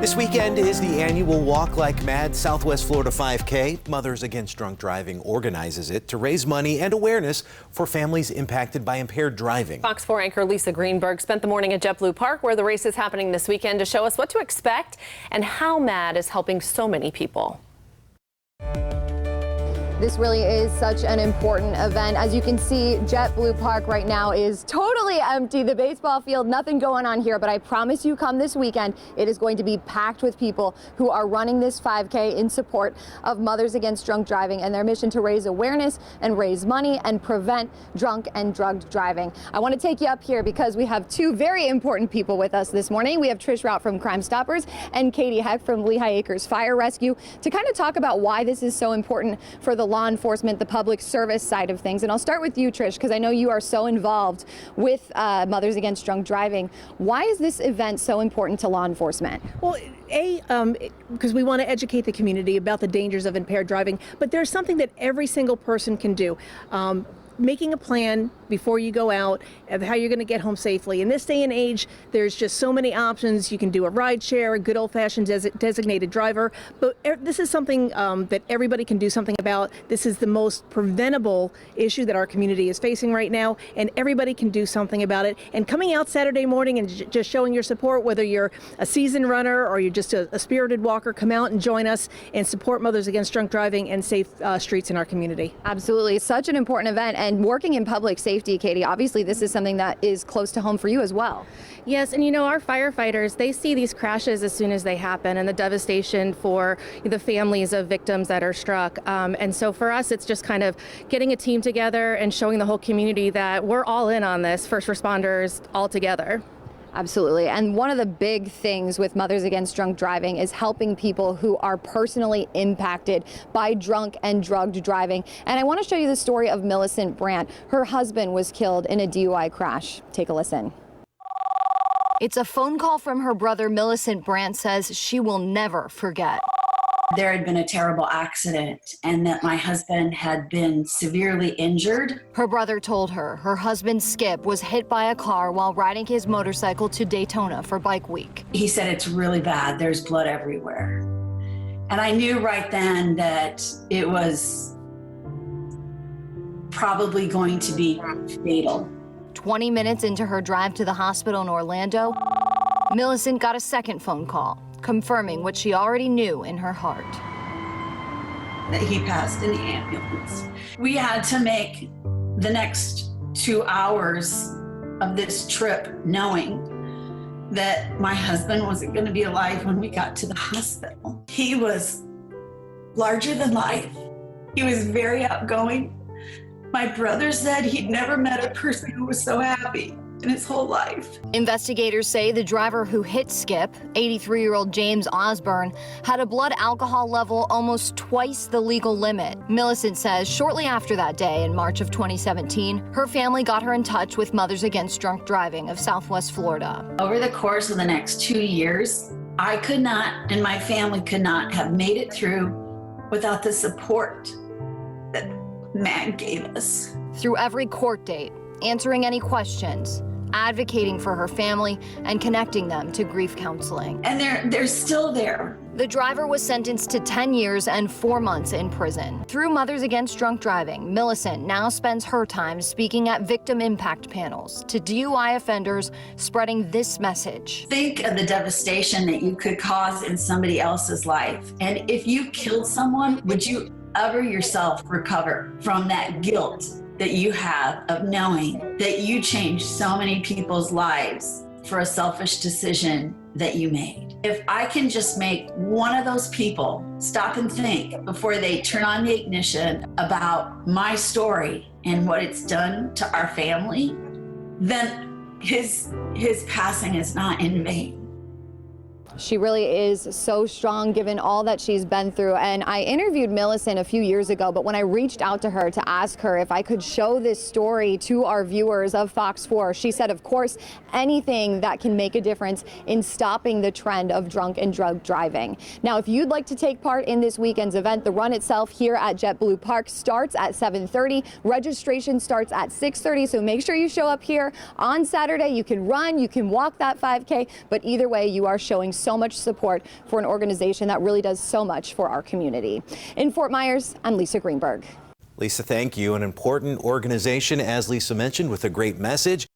This weekend is the annual Walk Like MADD Southwest Florida 5K. Mothers Against Drunk Driving organizes it to raise money and awareness for families impacted by impaired driving. Fox 4 anchor Lisa Greenberg spent the morning at JetBlue Park, where the race is happening this weekend, to show us what to expect and how MADD is helping so many people. This really is such an important event. As you can see, JetBlue Park right now is totally empty. The baseball field, nothing going on here, but I promise you, come this weekend, it is going to be packed with people who are running this 5K in support of Mothers Against Drunk Driving and their mission to raise awareness and raise money and prevent drunk and drugged driving. I want to take you up here because we have two very important people with us this morning. We have Trish Rout from Crime Stoppers and Katie Heck from Lehigh Acres Fire Rescue to kind of talk about why this is so important for the law enforcement, the public service side of things. And I'll start with you, Trish, because I know you are so involved with Mothers Against Drunk Driving. Why is this event so important to law enforcement? Well, because we want to educate the community about the dangers of impaired driving, but there's something that every single person can do. Making a plan before you go out of how you're going to get home safely. In this day and age, there's just so many options. You can do a ride share, a good old-fashioned designated driver, but this is something that everybody can do something about. This is the most preventable issue that our community is facing right now, and everybody can do something about it. And coming out Saturday morning and just showing your support, whether you're a seasoned runner or you're just a spirited walker, come out and join us and support Mothers Against Drunk Driving and safe streets in our community. Absolutely. Such an important event. And working in public safety, Katie, obviously this is something that is close to home for you as well. Yes, and you know, our firefighters, they see these crashes as soon as they happen and the devastation for the families of victims that are struck. And so for us, it's just kind of getting a team together and showing the whole community that we're all in on this, first responders all together. Absolutely. And one of the big things with Mothers Against Drunk Driving is helping people who are personally impacted by drunk and drugged driving. And I want to show you the story of Millicent Brandt. Her husband was killed in a DUI crash. Take a listen. It's a phone call from her brother. Millicent Brandt says she will never forget. There had been a terrible accident and that my husband had been severely injured. Her brother told her her husband, Skip, was hit by a car while riding his motorcycle to Daytona for Bike Week. He said, it's really bad. There's blood everywhere. And I knew right then that it was probably going to be fatal. 20 minutes into her drive to the hospital in Orlando, Millicent got a second phone call, confirming what she already knew in her heart. That he passed in the ambulance. We had to make the next 2 hours of this trip knowing that my husband wasn't going to be alive when we got to the hospital. He was larger than life. He was very outgoing. My brother said he'd never met a person who was so happy in his whole life. Investigators say the driver who hit Skip, 83-year-old James Osborne, had a blood alcohol level almost twice the legal limit. Millicent says shortly after that day in March of 2017, her family got her in touch with Mothers Against Drunk Driving of Southwest Florida. Over the course of the next 2 years, I could not, and my family could not have made it through without the support that MADD gave us. Through every court date, answering any questions, advocating for her family, and connecting them to grief counseling. And they're still there. The driver was sentenced to 10 years and 4 months in prison. Through Mothers Against Drunk Driving, Millicent now spends her time speaking at victim impact panels to DUI offenders, spreading this message. Think of the devastation that you could cause in somebody else's life. And if you killed someone, would you ever yourself recover from that guilt that you have of knowing that you changed so many people's lives for a selfish decision that you made? If I can just make one of those people stop and think before they turn on the ignition about my story and what it's done to our family, then his passing is not in vain. She really is so strong given all that she's been through. And I interviewed Millicent a few years ago, but when I reached out to her to ask her if I could show this story to our viewers of Fox 4, she said, of course, anything that can make a difference in stopping the trend of drunk and drug driving. Now, if you'd like to take part in this weekend's event, the run itself here at JetBlue Park starts at 7:30. Registration starts at 6:30, so make sure you show up here on Saturday. You can run, you can walk that 5K, but either way, you are showing so much support for an organization that really does so much for our community. In Fort Myers, I'm Lisa Greenberg. Lisa, thank you. An important organization, as Lisa mentioned, with a great message.